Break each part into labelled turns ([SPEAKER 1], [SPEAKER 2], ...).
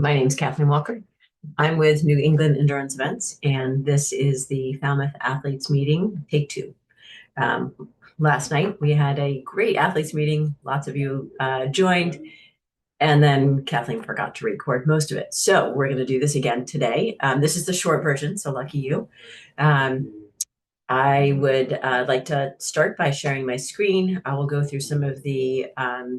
[SPEAKER 1] My name's Kathleen Walker. I'm with New England Endurance Events, and this is the Falmouth Athletes Meeting, take two. Um, Last night we had a great athletes meeting. Lots of you joined, and then Kathleen forgot to record most of it. So we're going to do this again today. This is the short version, so lucky you. Um, I would like to start by sharing my screen. I will go through some of the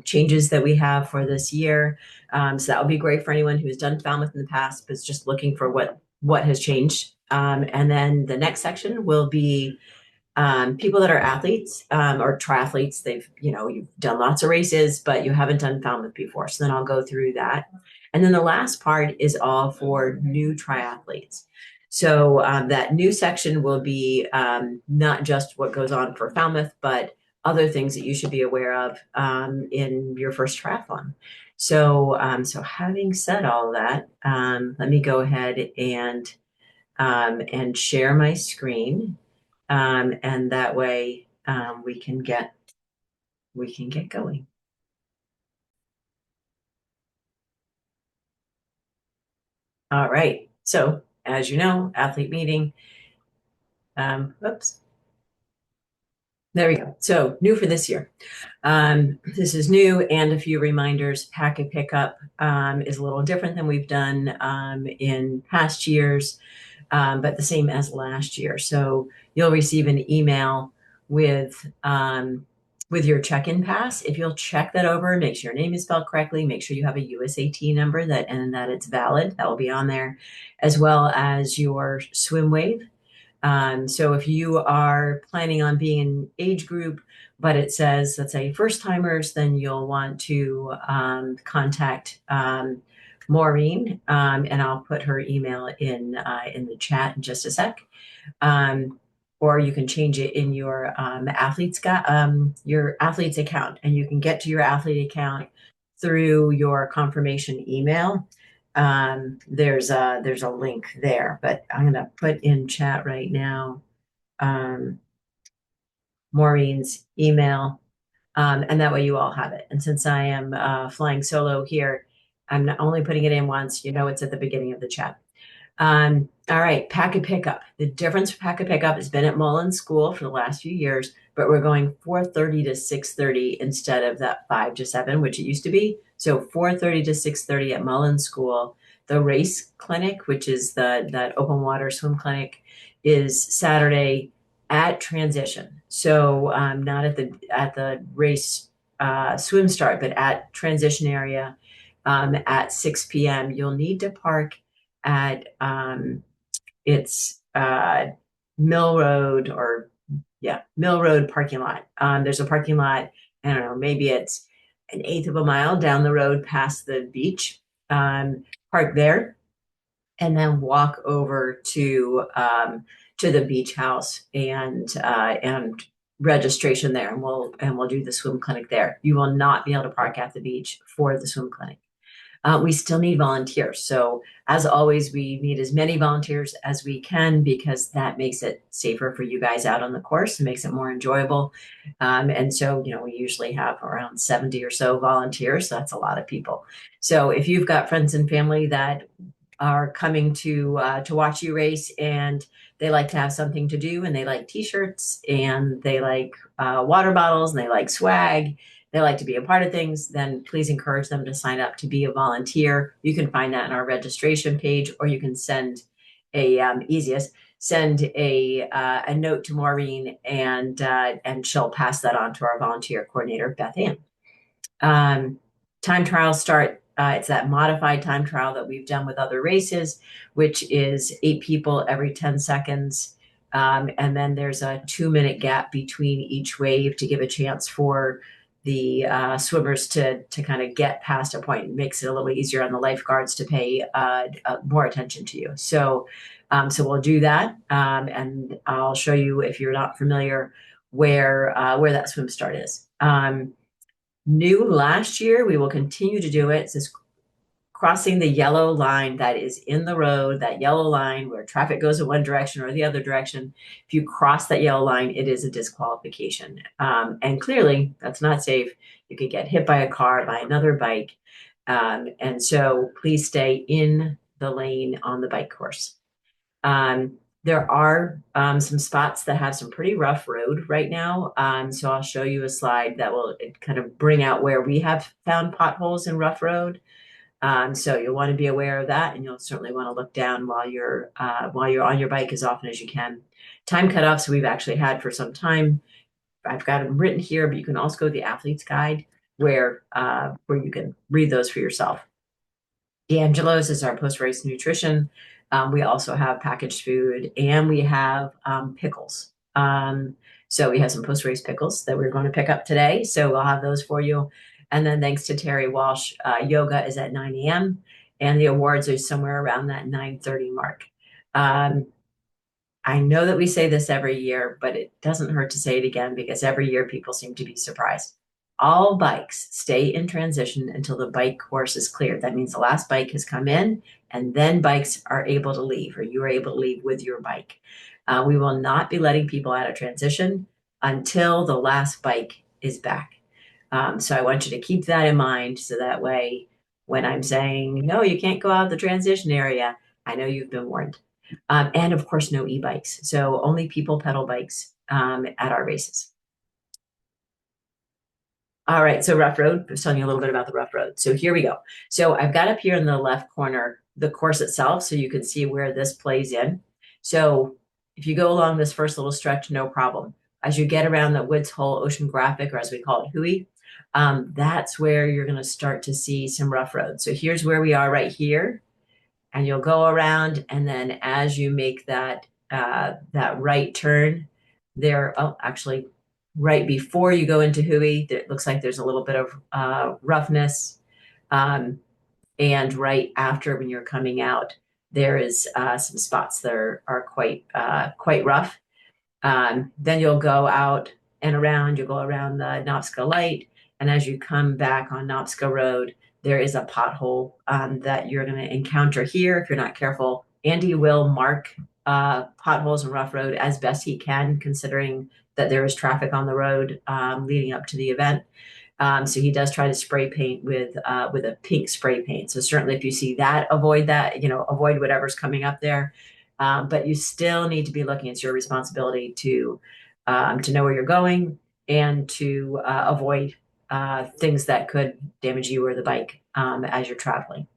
[SPEAKER 1] changes that we have for this year. So that would be great for anyone who's done Falmouth in the past, but is just looking for what has changed. And then the next section will be people that are athletes or triathletes. You've done lots of races, but you haven't done Falmouth before. So then I'll go through that. And then the last part is all for new triathletes. So that new section will be not just what goes on for Falmouth, but other things that you should be aware of in your first triathlon. So having said all of that, let me go ahead and share my screen, and that way we can get going. All right. So as you know, athlete meeting. Oops. There we go. So new for this year. This is new, and a few reminders. Packet pickup is a little different than we've done in past years, but the same as last year. So you'll receive an email with your check-in pass. If you'll check that over, make sure your name is spelled correctly, make sure you have a USAT number and that it's valid. That will be on there, as well as your swim wave. So if you are planning on being an age group, but it says, let's say, first timers, then you'll want to contact Maureen, and I'll put her email in the chat in just a sec. Or you can change it in your athletes account, and you can get to your athlete account through your confirmation email. There's a link there, but I'm going to put in chat right now Maureen's email, and that way you all have it. And since I am flying solo here, I'm not only putting it in once. It's at the beginning of the chat. All right, packet pickup. The difference for packet pickup has been at Mullen School for the last few years, but we're going 4:30 to 6:30 instead of that 5 to 7, which it used to be. So 4:30 to 6:30 at Mullen School. The race clinic, which is that open water swim clinic, is Saturday at transition. So not at the race swim start, but at transition area at 6 p.m. You'll need to park at it's Mill Road Mill Road parking lot. There's a parking lot, I don't know, maybe it's an eighth of a mile down the road past the beach. Park there, and then walk over to the beach house and registration there, and we'll do the swim clinic there. You will not be able to park at the beach for the swim clinic. We still need volunteers. So as always, we need as many volunteers as we can, because that makes it safer for you guys out on the course and makes it more enjoyable. And so, we usually have around 70 or so volunteers. So that's a lot of people. So if you've got friends and family that are coming to watch you race, and they like to have something to do, and they like t-shirts, and they like water bottles, and they like swag, they like to be a part of things, then please encourage them to sign up to be a volunteer. You can find that in our registration page, or you can send send a note to Maureen, and she'll pass that on to our volunteer coordinator, Beth Ann. Time trials start. It's that modified time trial that we've done with other races, which is 8 people every 10 seconds. And then there's a 2-minute gap between each wave to give a chance for the swimmers to kind of get past a point. It makes it a little easier on the lifeguards to pay more attention to you. So we'll do that, and I'll show you, if you're not familiar, where that swim start is. New last year, we will continue to do it. It's this crossing the yellow line that is in the road, that yellow line where traffic goes in one direction or the other direction. If you cross that yellow line, it is a disqualification. And clearly, that's not safe. You could get hit by a car, by another bike. And so please stay in the lane on the bike course. There are some spots that have some pretty rough road right now. So I'll show you a slide that will kind of bring out where we have found potholes in rough road. So you'll want to be aware of that, and you'll certainly want to look down while you're on your bike as often as you can. Time cutoffs we've actually had for some time. I've got them written here, but you can also go to the athlete's guide where you can read those for yourself. D'Angelo's is our post-race nutrition. We also have packaged food, and we have pickles. So we have some post-race pickles that we're going to pick up today. So we'll have those for you. And then thanks to Terry Walsh, yoga is at 9 a.m. and the awards are somewhere around that 9:30 mark. I know that we say this every year, but it doesn't hurt to say it again because every year people seem to be surprised. All bikes stay in transition until the bike course is cleared. That means the last bike has come in and then bikes are able to leave, or you are able to leave with your bike. We will not be letting people out of transition until the last bike is back. So I want you to keep that in mind so that way when I'm saying, no, you can't go out of the transition area, I know you've been warned. And of course, no e-bikes. So only people pedal bikes at our races. All right, so rough road. I was telling you a little bit about the rough road. So here we go. So I've got up here in the left corner the course itself, so you can see where this plays in. So if you go along this first little stretch, no problem. As you get around the Woods Hole Oceanographic, or as we call it, Hui, that's where you're going to start to see some rough road. So here's where we are right here, and you'll go around, and then as you make that right turn, there. Oh, actually, right before you go into Hui, it looks like there's a little bit of roughness. And right after when you're coming out, there is some spots that are quite rough. Then you'll go out and around, you'll go around the Nopska Light. And as you come back on Nopska Road, there is a pothole that you're going to encounter here if you're not careful. Andy will mark potholes and rough road as best he can, considering that there is traffic on the road leading up to the event. So he does try to spray paint with a pink spray paint. So certainly if you see that, avoid that, avoid whatever's coming up there. But you still need to be looking. It's your responsibility to know where you're going and to avoid things that could damage you or the bike as you're traveling.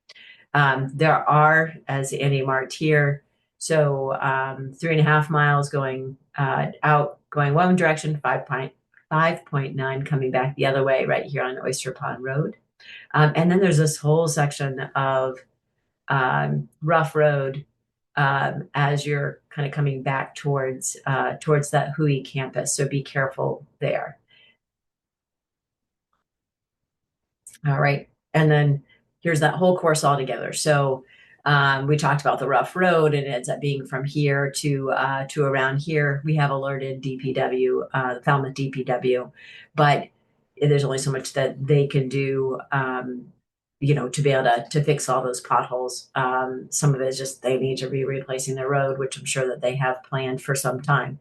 [SPEAKER 1] There are, as Andy marked here, so 3.5 miles going out, going one direction, 5.9 coming back the other way right here on Oyster Pond Road. And then there's this whole section of rough road as you're kind of coming back towards that Hui campus. So be careful there. All right. And then here's that whole course all together. So we talked about the rough road, and it ends up being from here to around here. We have alerted DPW, the Falmouth DPW, but there's only so much that they can do, to be able to fix all those potholes. Some of it is just they need to be replacing their road, which I'm sure that they have planned for some time.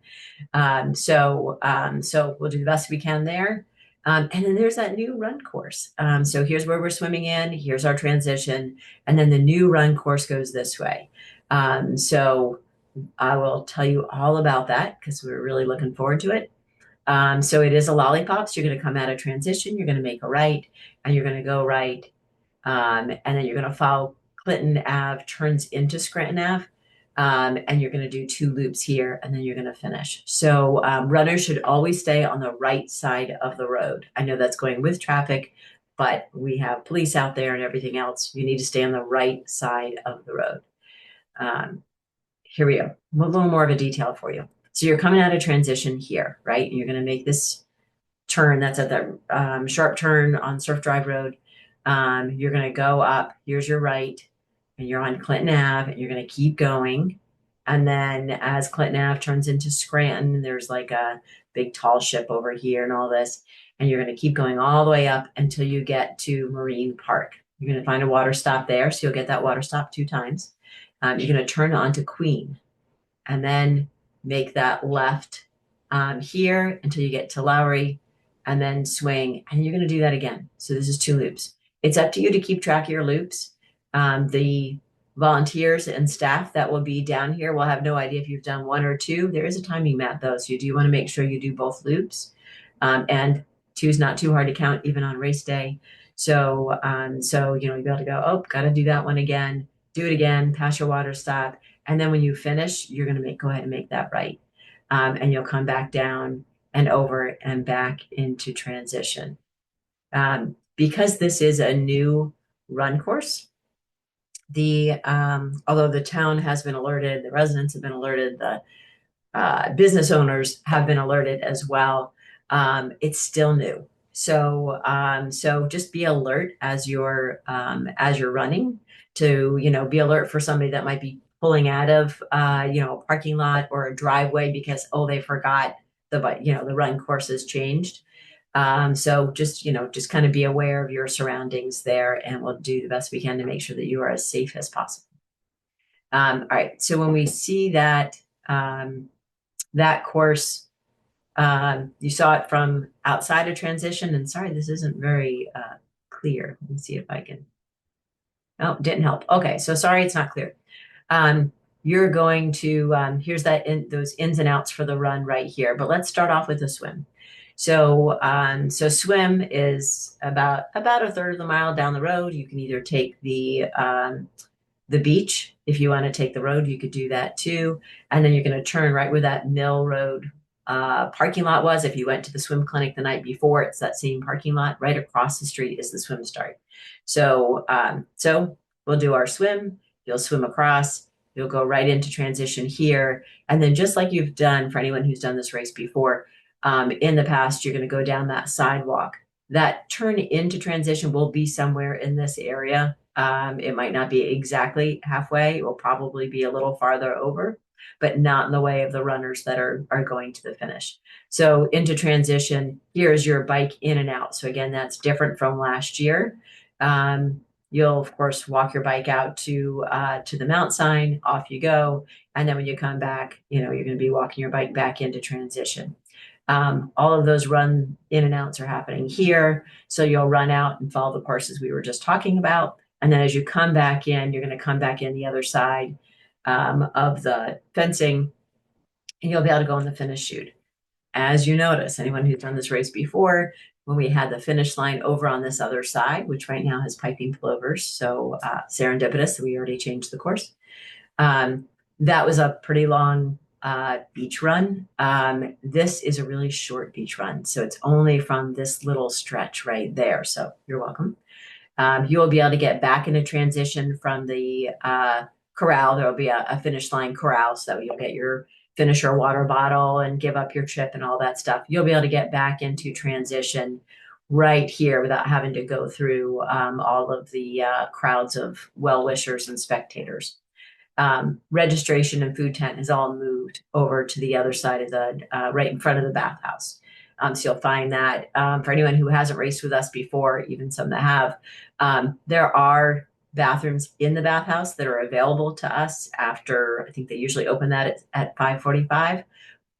[SPEAKER 1] So we'll do the best we can there. And then there's that new run course. So here's where we're swimming in. Here's our transition. And then the new run course goes this way. So I will tell you all about that because we're really looking forward to it. So it is a lollipops. You're going to come out of transition. You're going to make a right, and you're going to go right. And then you're going to follow Clinton Ave, turns into Scranton Ave. And you're going to do 2 loops here, and then you're going to finish. So runners should always stay on the right side of the road. I know that's going with traffic, but we have police out there and everything else. You need to stay on the right side of the road. Here we go. A little more of a detail for you. So you're coming out of transition here, right? And you're going to make this turn. That's at that sharp turn on Surf Drive Road. You're going to go up. Here's your right. And you're on Clinton Ave, and you're going to keep going. And then as Clinton Ave turns into Scranton, there's like a big tall ship over here and all this. And you're going to keep going all the way up until you get to Marine Park. You're going to find a water stop there. So you'll get that water stop 2 times. You're going to turn onto Queen and then make that left here until you get to Lowry, and then swing. And you're going to do that again. So this is 2 loops. It's up to you to keep track of your loops. The volunteers and staff that will be down here will have no idea if you've done one or two. There is a timing map though, so you do want to make sure you do both loops. And two is not too hard to count even on race day. So, you'll be able to go, oh, got to do that one again, do it again, pass your water stop. And then when you finish, you're going to go ahead and make that right. And you'll come back down and over and back into transition. Because this is a new run course, although the town has been alerted, the residents have been alerted, the business owners have been alerted as well. It's still new. So just be alert as you're running to, be alert for somebody that might be pulling out of, a parking lot or a driveway because, oh, they forgot the run course has changed. So just kind of be aware of your surroundings there, and we'll do the best we can to make sure that you are as safe as possible. All right. So when we see that, that course, you saw it from outside of transition, and sorry, this isn't very clear. Let me see if I can. Oh, didn't help. Okay, so sorry, it's not clear. You're going to here's those ins and outs for the run right here. But let's start off with the swim. So swim is about a third of the mile down the road. You can either take the beach. If you want to take the road, you could do that too. And then you're going to turn right where that Mill Road parking lot was. If you went to the swim clinic the night before, it's that same parking lot. Right across the street is the swim start. So we'll do our swim. You'll swim across. You'll go right into transition here. And then just like you've done for anyone who's done this race before, in the past, you're going to go down that sidewalk. That turn into transition will be somewhere in this area. It might not be exactly halfway. It will probably be a little farther over, but not in the way of the runners that are going to the finish. So into transition, here's your bike in and out. So again, that's different from last year. You'll of course walk your bike out to the mount sign, off you go. And then when you come back, you're going to be walking your bike back into transition. All of those run in and outs are happening here. So you'll run out and follow the courses we were just talking about. And then as you come back in, you're going to come back in the other side of the fencing, and you'll be able to go on the finish chute. As you notice, anyone who's done this race before, when we had the finish line over on this other side, which right now has piping plovers, so serendipitous that we already changed the course. That was a pretty long beach run. This is a really short beach run, so it's only from this little stretch right there. So you're welcome. You will be able to get back into transition from the corral. There will be a finish line corral, so that you'll get your finisher water bottle and give up your chip and all that stuff. You'll be able to get back into transition right here without having to go through all of the crowds of well-wishers and spectators. Registration and food tent is all moved over to the other side of the right in front of the bathhouse. So you'll find that for anyone who hasn't raced with us before, even some that have, there are bathrooms in the bathhouse that are available to us after, I think they usually open that at 5:45.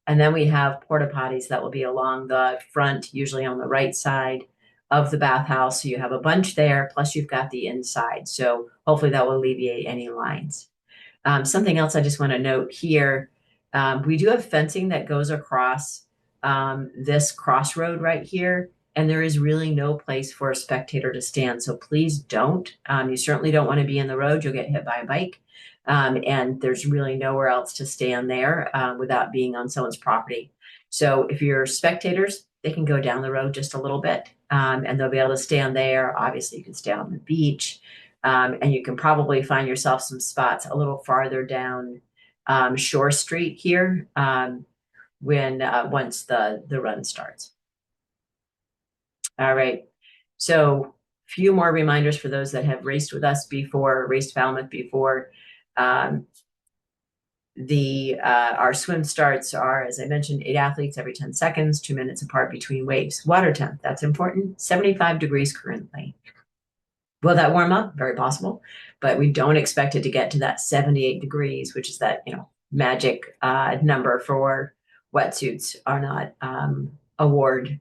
[SPEAKER 1] And then we have porta potties that will be along the front, usually on the right side of the bathhouse. So you have a bunch there, plus you've got the inside. So hopefully that will alleviate any lines. Something else I just want to note here, we do have fencing that goes across this crossroad right here, and there is really no place for a spectator to stand. So please don't. You certainly don't want to be in the road. You'll get hit by a bike. And there's really nowhere else to stand there without being on someone's property. So if you're spectators, they can go down the road just a little bit and they'll be able to stand there. Obviously, you can stay on the beach. And you can probably find yourself some spots a little farther down Shore Street here once the run starts. All right. So a few more reminders for those that have raced with us before, raced Falmouth before. Our swim starts are, as I mentioned, 8 athletes every 10 seconds, 2 minutes apart between waves. Water temp, that's important, 75 degrees currently. Will that warm up? Very possible, but we don't expect it to get to that 78 degrees, which is that, magic number for wetsuits are not award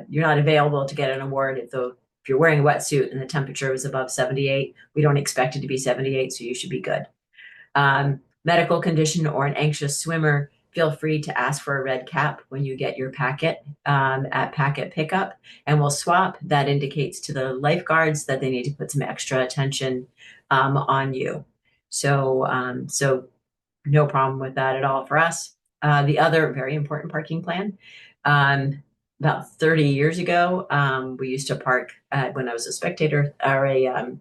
[SPEAKER 1] you're not available to get an award if you're wearing a wetsuit and the temperature is above 78. We don't expect it to be 78, so you should be good. Medical condition or an anxious swimmer, feel free to ask for a red cap when you get your packet at packet pickup, and we'll swap. That indicates to the lifeguards that they need to put some extra attention on you. So no problem with that at all for us. The other very important parking plan. About 30 years ago, we used to park when I was a spectator or a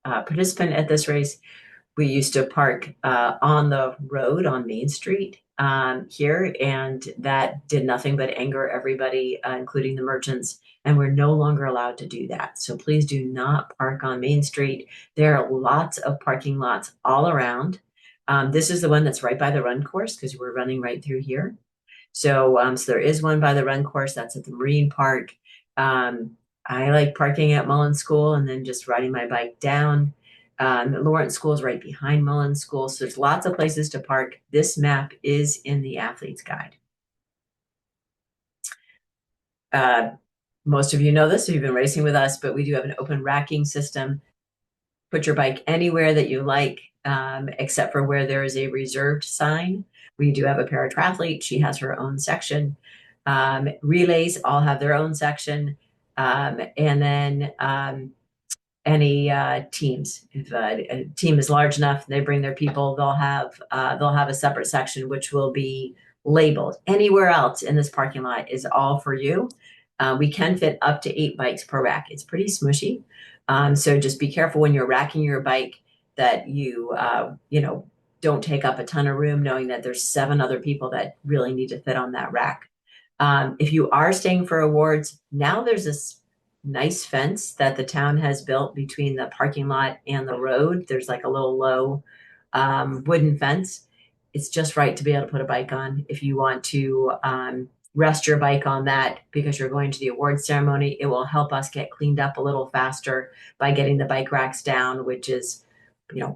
[SPEAKER 1] participant at this race. We used to park on the road on Main Street here, and that did nothing but anger everybody, including the merchants. And we're no longer allowed to do that. So please do not park on Main Street. There are lots of parking lots all around. This is the one that's right by the run course because we're running right through here. So there is one by the run course that's at the Marine Park. I like parking at Mullen School and then just riding my bike down. Lawrence School is right behind Mullen School, so there's lots of places to park. This map is in the athlete's guide. Most of you know this if you've been racing with us, but we do have an open racking system. Put your bike anywhere that you like, except for where there is a reserved sign. We do have a para-triathlete. She has her own section. Relays all have their own section. And then any teams. If a team is large enough, they bring their people, they'll have a separate section which will be labeled. Anywhere else in this parking lot is all for you. We can fit up to 8 bikes per rack. It's pretty smushy. So just be careful when you're racking your bike that you don't take up a ton of room, knowing that there's 7 other people that really need to fit on that rack. If you are staying for awards, now there's this nice fence that the town has built between the parking lot and the road. There's like a little low wooden fence. It's just right to be able to put a bike on. If you want to rest your bike on that because you're going to the award ceremony, it will help us get cleaned up a little faster by getting the bike racks down, which is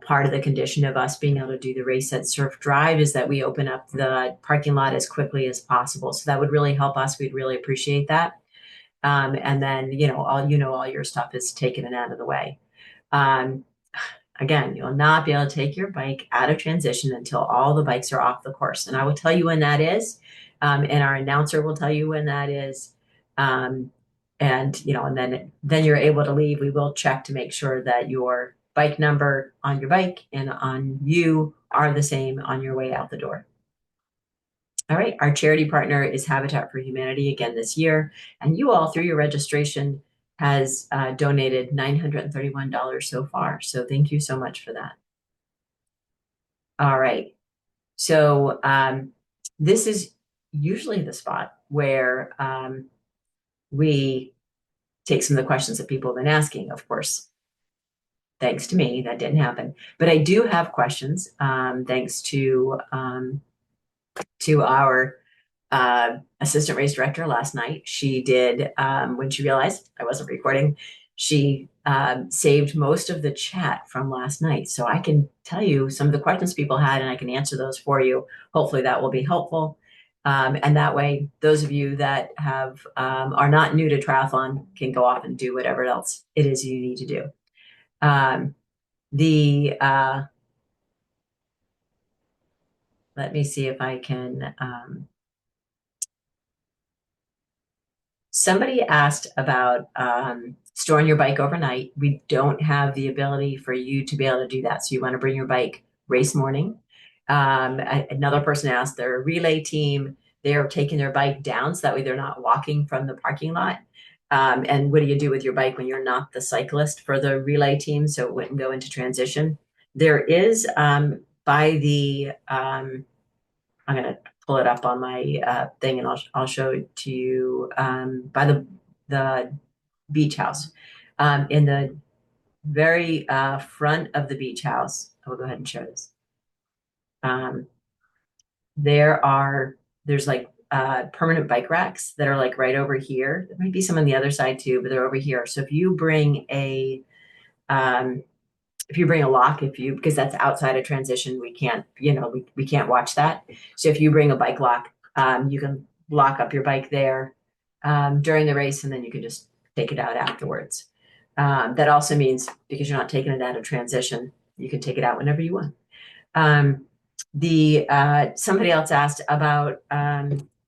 [SPEAKER 1] part of the condition of us being able to do the race at Surf Drive is that we open up the parking lot as quickly as possible. So that would really help us. We'd really appreciate that. And then, all your stuff is taken and out of the way. Again, you'll not be able to take your bike out of transition until all the bikes are off the course. And I will tell you when that is. And our announcer will tell you when that is. And then you're able to leave. We will check to make sure that your bike number on your bike and on you are the same on your way out the door. All right, our charity partner is Habitat for Humanity again this year, and you all, through your registration, has donated $931 so far. So thank you so much for that. All right, so this is usually the spot where we take some of the questions that people have been asking. Of course, thanks to me, that didn't happen. But I do have questions, thanks to our assistant race director last night. She did, when she realized I wasn't recording, she saved most of the chat from last night. So I can tell you some of the questions people had, and I can answer those for you. Hopefully that will be helpful. And that way, those of you that are not new to triathlon can go off and do whatever else it is you need to do. Let me see if I can. Somebody asked about storing your bike overnight. We don't have the ability for you to be able to do that. So you want to bring your bike race morning. Another person asked their relay team, they're taking their bike down so that way they're not walking from the parking lot. And what do you do with your bike when you're not the cyclist for the relay team? So it wouldn't go into transition. There is by the, I'm going to pull it up on my thing and I'll show it to you by the beach house. In the very front of the beach house, I will go ahead and show this. There's like permanent bike racks that are like right over here. There might be some on the other side too, but they're over here. So if you bring a lock, because that's outside of transition, we can't, we can't watch that. So if you bring a bike lock, you can lock up your bike there. during the race, and then you can just take it out afterwards. That also means because you're not taking it out of transition, you can take it out whenever you want. Somebody else asked about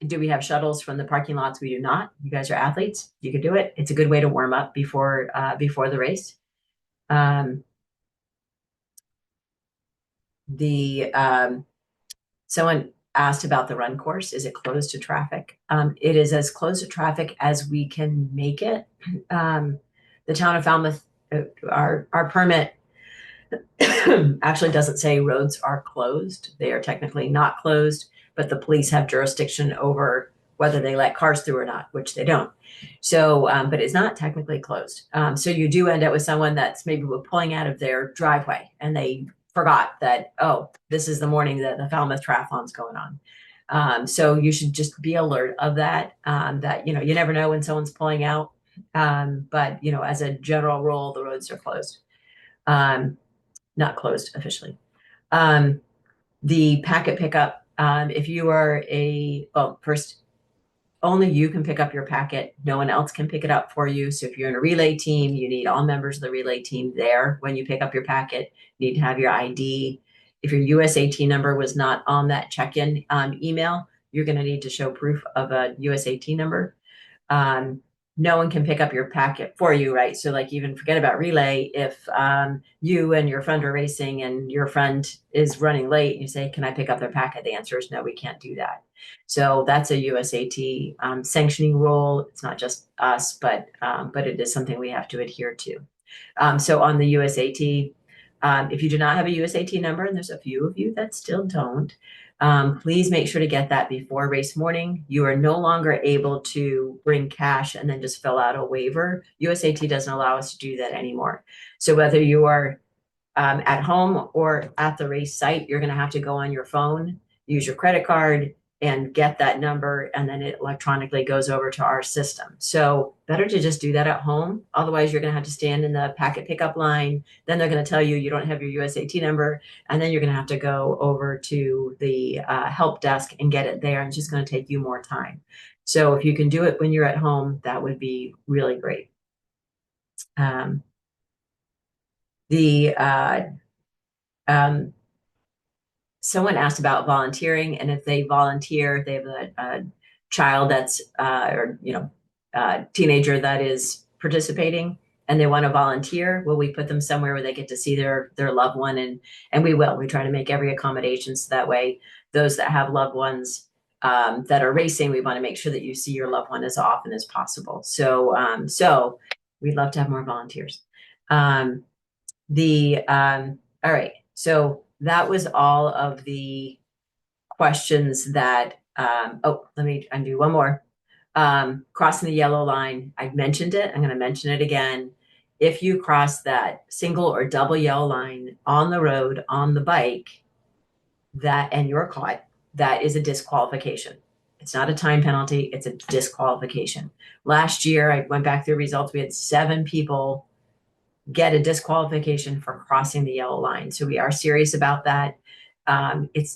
[SPEAKER 1] do we have shuttles from the parking lots? We do not. You guys are athletes. You can do it. It's a good way to warm up before the race. Someone asked about the run course. Is it closed to traffic? It is as close to traffic as we can make it. The town of Falmouth, our permit actually doesn't say roads are closed. They are technically not closed, but the police have jurisdiction over whether they let cars through or not, which they don't. So, but it's not technically closed. So you do end up with someone that's maybe pulling out of their driveway and they forgot that, oh, this is the morning that the Falmouth Triathlon's going on. So you should just be alert of that, that, you never know when someone's pulling out. But, as a general rule, the roads are closed. Not closed officially. The packet pickup, if you are first, only you can pick up your packet. No one else can pick it up for you. So if you're in a relay team, you need all members of the relay team there when you pick up your packet. You need to have your ID. If your USAT number was not on that check-in email, you're going to need to show proof of a USAT number. No one can pick up your packet for you, right? So like even forget about relay. If you and your friend are racing and your friend is running late and you say, can I pick up their packet? The answer is no, we can't do that. So that's a USAT sanctioning rule. It's not just us, but it is something we have to adhere to. So on the USAT, if you do not have a USAT number, and there's a few of you that still don't, please make sure to get that before race morning. You are no longer able to bring cash and then just fill out a waiver. USAT doesn't allow us to do that anymore. So whether you are at home or at the race site, you're going to have to go on your phone, use your credit card, and get that number, and then it electronically goes over to our system. So better to just do that at home. Otherwise, you're going to have to stand in the packet pickup line. Then they're going to tell you you don't have your USAT number, and then you're going to have to go over to the help desk and get it there, and it's just going to take you more time. So if you can do it when you're at home, that would be really great. Someone asked about volunteering, and if they volunteer, they have a child that's teenager that is participating, and they want to volunteer. Will we put them somewhere where they get to see their loved one? And we will. We try to make every accommodation so that way those that have loved ones that are racing, we want to make sure that you see your loved one as often as possible. So we'd love to have more volunteers. All right. So that was all of the questions that, let me undo one more. Crossing the yellow line, I mentioned it. I'm going to mention it again. If you cross that single or double yellow line on the road, on the bike, and you're caught, that is a disqualification. It's not a time penalty. It's a disqualification. Last year, I went back through results. We had 7 people get a disqualification for crossing the yellow line. So we are serious about that.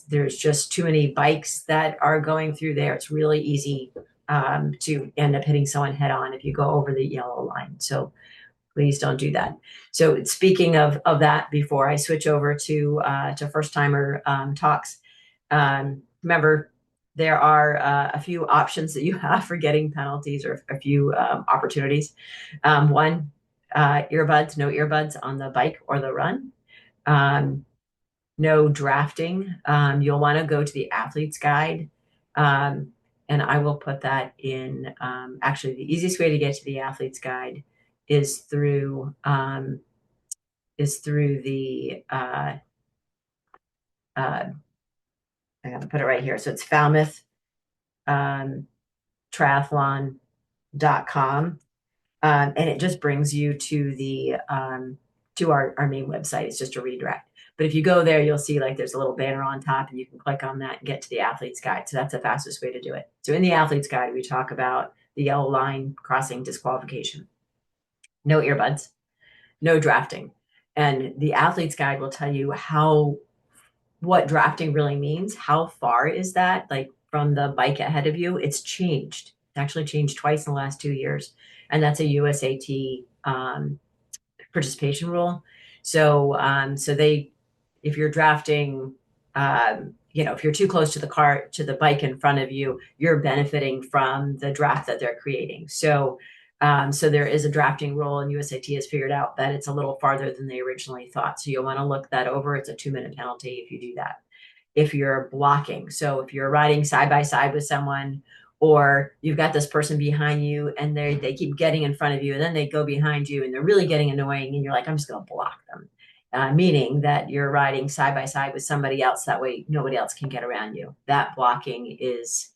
[SPEAKER 1] There's just too many bikes that are going through there. It's really easy to end up hitting someone head on if you go over the yellow line. So please don't do that. So speaking of that, before I switch over to first timer talks, remember there are a few options that you have for getting penalties, or a few opportunities. One, earbuds, no earbuds on the bike or the run. No drafting. You'll want to go to the athlete's guide. And I will put that in. Actually, the easiest way to get to the athlete's guide is through the I got to put it right here. So it's Falmouth Triathlon.com. And it just brings you to our main website. It's just a redirect. But if you go there, you'll see like there's a little banner on top, and you can click on that and get to the athlete's guide. So that's the fastest way to do it. So in the athlete's guide, we talk about the yellow line crossing disqualification. No earbuds, no drafting. And the athlete's guide will tell you what drafting really means. How far is that? Like from the bike ahead of you, it's changed. actually changed twice in the last 2 years, and that's a USAT participation rule. So if you're drafting, if you're too close to the bike in front of you, you're benefiting from the draft that they're creating. So there is a drafting rule, and USAT has figured out that it's a little farther than they originally thought. So you'll want to look that over. It's a 2-minute penalty if you do that. If you're blocking, so if you're riding side by side with someone, or you've got this person behind you and they keep getting in front of you, and then they go behind you and they're really getting annoying, and you're like, I'm just going to block them. Meaning that you're riding side by side with somebody else. That way, nobody else can get around you. That blocking is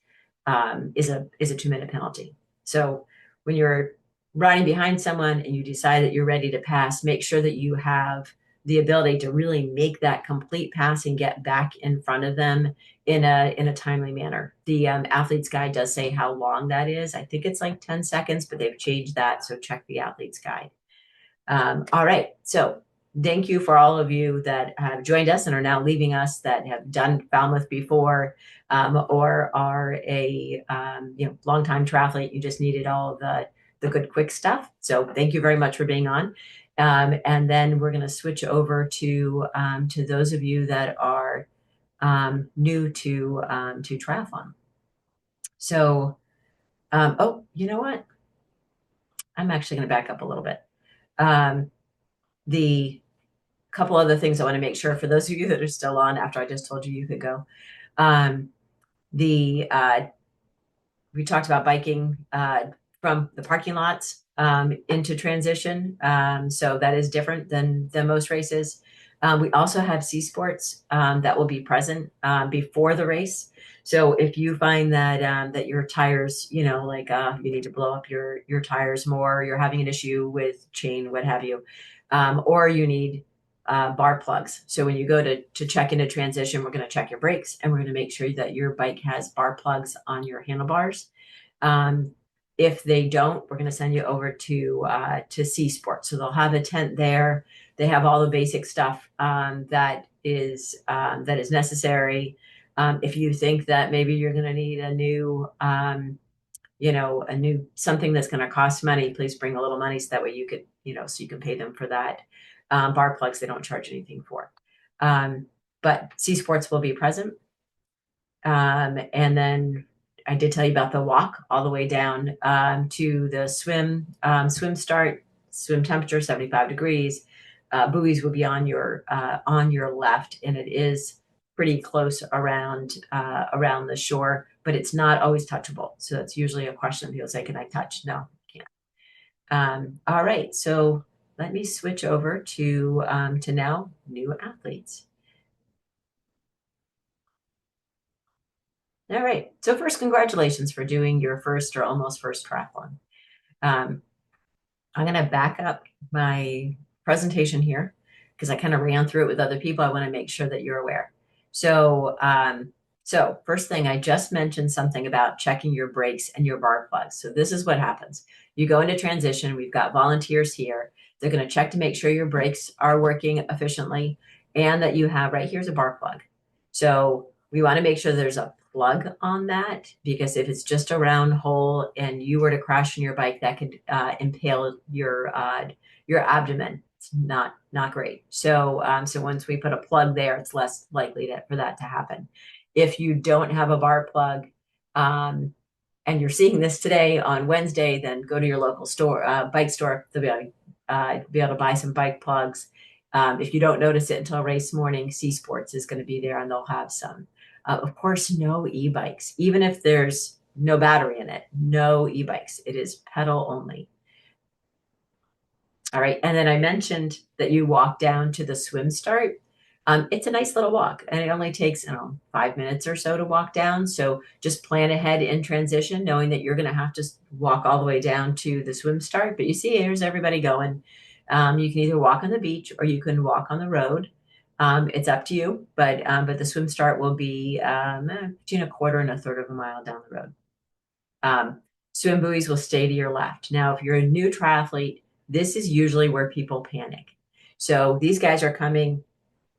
[SPEAKER 1] a 2-minute penalty. So when you're riding behind someone and you decide that you're ready to pass, make sure that you have the ability to really make that complete pass and get back in front of them in a timely manner. The athlete's guide does say how long that is. I think it's like 10 seconds, but they've changed that. So check the athlete's guide. All right. So thank you for all of you that have joined us and are now leaving us, that have done Falmouth before, or are a longtime triathlete. You just needed all of the good quick stuff. So thank you very much for being on. And then we're going to switch over to those of you that are new to triathlon. So, oh, you know what? I'm actually going to back up a little bit. The couple other things I want to make sure for those of you that are still on after I just told you you could go. We talked about biking from the parking lots into transition. So that is different than most races. We also have C Sports that will be present before the race. So if you find that your tires, you need to blow up your tires more, you're having an issue with chain, what have you, or you need bar plugs. So when you go to check into transition, we're going to check your brakes, and we're going to make sure that your bike has bar plugs on your handlebars. If they don't, we're going to send you over to C Sports. So they'll have a tent there. They have all the basic stuff that is necessary. If you think that maybe you're going to need a new something that's going to cost money, please bring a little money so that way you could, so you can pay them for that. Bar plugs, they don't charge anything for. But C Sports will be present. And then I did tell you about the walk all the way down to the swim start, swim temperature, 75 degrees. Buoys will be on your left, and it is pretty close around the shore, but it's not always touchable. So that's usually a question. People say, can I touch? No, you can't. All right. So let me switch over to now new athletes. All right. So first, congratulations for doing your first or almost first triathlon. I'm going to back up my presentation here because I kind of ran through it with other people. I want to make sure that you're aware. So first thing, I just mentioned something about checking your brakes and your bar plugs. So this is what happens. You go into transition. We've got volunteers here. They're going to check to make sure your brakes are working efficiently and that you have, right here's a bar plug. So we want to make sure there's a plug on that, because if it's just a round hole and you were to crash on your bike, that could impale your abdomen. It's not great. So once we put a plug there, it's less likely for that to happen. If you don't have a bar plug, and you're seeing this today on Wednesday, then go to your local store, bike store. They'll be able to buy some bike plugs. If you don't notice it until race morning, C Sports is going to be there and they'll have some. Of course, no e-bikes, even if there's no battery in it, no e-bikes. It is pedal only. All right. And then I mentioned that you walk down to the swim start. It's a nice little walk, and it only takes 5 minutes or so to walk down. So just plan ahead in transition, knowing that you're going to have to walk all the way down to the swim start. But you see, here's everybody going. You can either walk on the beach or you can walk on the road. It's up to you, but the swim start will be between a quarter and a third of a mile down the road. Swim buoys will stay to your left. Now, if you're a new triathlete, this is usually where people panic. So these guys are coming.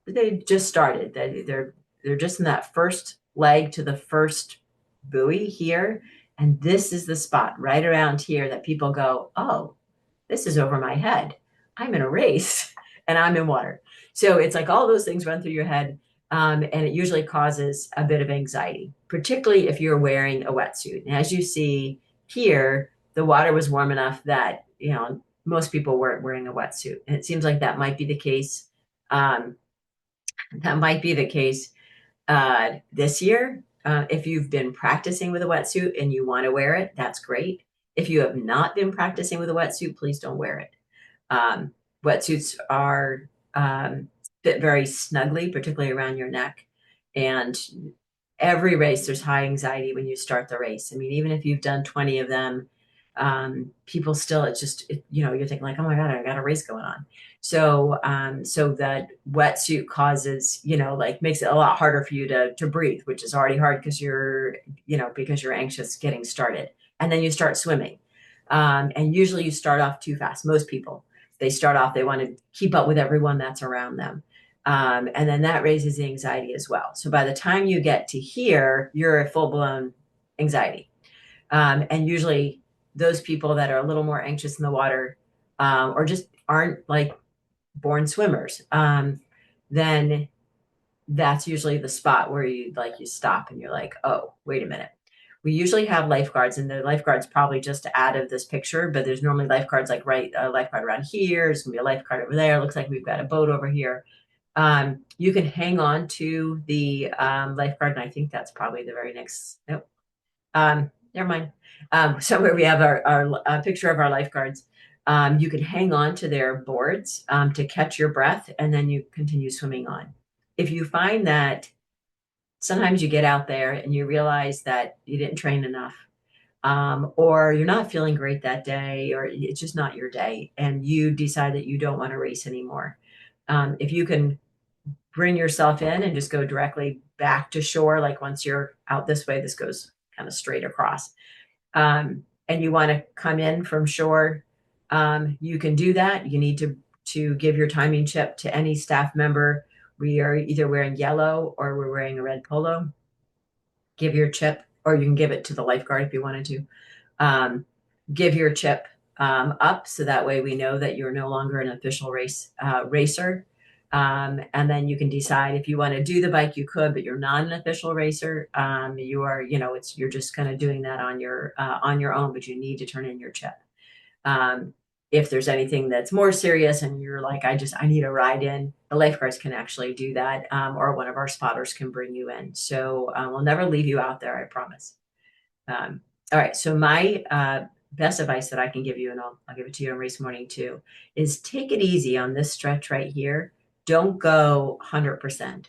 [SPEAKER 1] They just started. They're just in that first leg to the first buoy here, And this is the spot right around here that people go, oh, this is over my head. I'm in a race and I'm in water. So it's like all those things run through your head. And it usually causes a bit of anxiety, particularly if you're wearing a wetsuit. And as you see here, the water was warm enough that, most people weren't wearing a wetsuit. And it seems like that might be the case. Um, that might be the case this year. If you've been practicing with a wetsuit and you want to wear it, that's great. If you have not been practicing with a wetsuit, please don't wear it. Um, Wetsuits are fit very snugly, particularly around your neck. And every race, there's high anxiety when you start the race. I mean, even if you've done 20 of them, people still, you're thinking like, oh my God, I got a race going on. So that wetsuit causes, like makes it a lot harder for you to breathe, which is already hard because you're anxious getting started. And then you start swimming. And usually you start off too fast. Most people, they start off, they want to keep up with everyone that's around them. And then that raises the anxiety as well. So by the time you get to here, you're a full blown anxiety. And usually those people that are a little more anxious in the water, or just aren't like born swimmers, then that's usually the spot where you stop and you're like, oh, wait a minute. We usually have lifeguards, and the lifeguard's probably just out of this picture, but there's normally lifeguards like a lifeguard around here. There's gonna be a lifeguard over there. It looks like we've got a boat over here. You can hang on to the lifeguard, and I think that's probably the very next. Nope. Never mind. Somewhere we have our picture of our lifeguards. You can hang on to their boards to catch your breath, and then you continue swimming on. If you find that sometimes you get out there and you realize that you didn't train enough, or you're not feeling great that day, or it's just not your day, and you decide that you don't want to race anymore. If you can bring yourself in and just go directly back to shore, like once you're out this way, this goes kind of straight across, and you want to come in from shore, you can do that. You need to give your timing chip to any staff member. We are either wearing yellow or we're wearing a red polo. Give your chip, or you can give it to the lifeguard if you wanted to. Give your chip up, so that way we know that you're no longer an official racer. And then you can decide if you want to do the bike, you could, but you're not an official racer. You are, you're just kind of doing that on your own, but you need to turn in your chip. If there's anything that's more serious and you're like, I need a ride in, the lifeguards can actually do that, or one of our spotters can bring you in. So we'll never leave you out there, I promise. All right, so my best advice that I can give you, and I'll give it to you on race morning too, is take it easy on this stretch right here. Don't go 100%.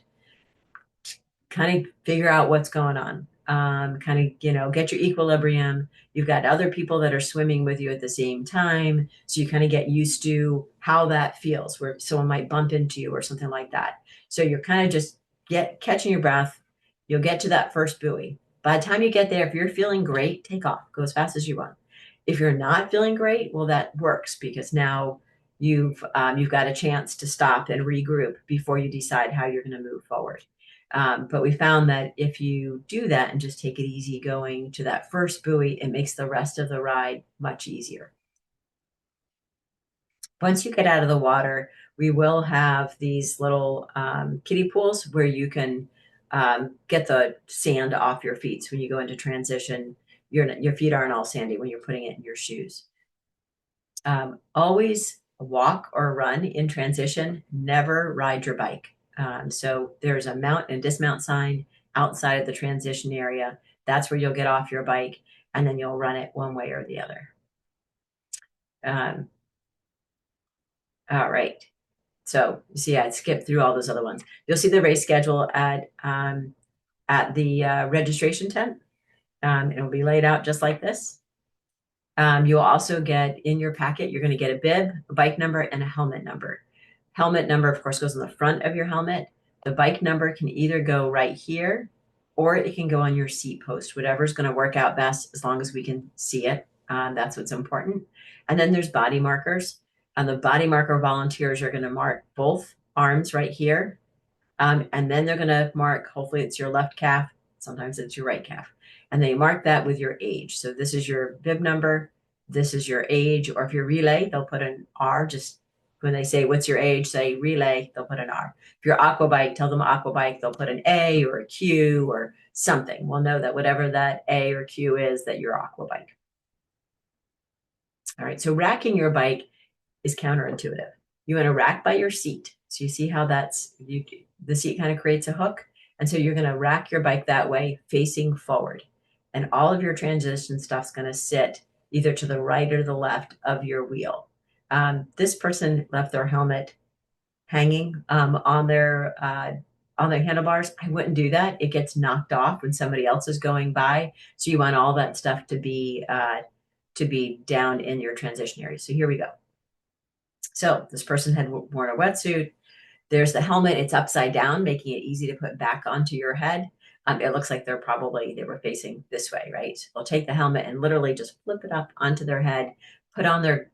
[SPEAKER 1] Kind of figure out what's going on. Get your equilibrium. You've got other people that are swimming with you at the same time. So you kind of get used to how that feels, where someone might bump into you or something like that. So you're kind of just catching your breath. You'll get to that first buoy. By the time you get there, if you're feeling great, take off, go as fast as you want. If you're not feeling great, well, that works because now you've got a chance to stop and regroup before you decide how you're going to move forward. But we found that if you do that and just take it easy going to that first buoy, it makes the rest of the ride much easier. Once you get out of the water, we will have these little kiddie pools where you can get the sand off your feet. So when you go into transition, your feet aren't all sandy when you're putting it in your shoes. Always walk or run in transition, never ride your bike. So there's a mount and dismount sign outside of the transition area. That's where you'll get off your bike, and then you'll run it one way or the other. All right. So you see, I skipped through all those other ones. You'll see the race schedule at the registration tent. It'll be laid out just like this. You'll also get in your packet, you're going to get a bib, a bike number, and a helmet number. Helmet number, of course, goes on the front of your helmet. The bike number can either go right here, or it can go on your seat post, whatever's going to work out best as long as we can see it. That's what's important. And then there's body markers. And the body marker volunteers are going to mark both arms right here. And then they're going to mark, hopefully it's your left calf, sometimes it's your right calf. And they mark that with your age. So this is your bib number, this is your age, or if you're relay, they'll put an R. Just when they say, what's your age, say relay, they'll put an R. If you're aquabike, tell them aquabike, they'll put an A or a Q or something. We'll know that whatever that A or Q is, that you're aquabike. All right, so racking your bike is counterintuitive. You want to rack by your seat. So you see how the seat kind of creates a hook. And so you're going to rack your bike that way, facing forward. And all of your transition stuff's going to sit either to the right or the left of your wheel. This person left their helmet hanging on their handlebars. I wouldn't do that. It gets knocked off when somebody else is going by. So you want all that stuff to be down in your transition area. So here we go. So this person had worn a wetsuit. There's the helmet. It's upside down, making it easy to put back onto your head. It looks like they were facing this way, right? They'll take the helmet and literally just flip it up onto their head, put on their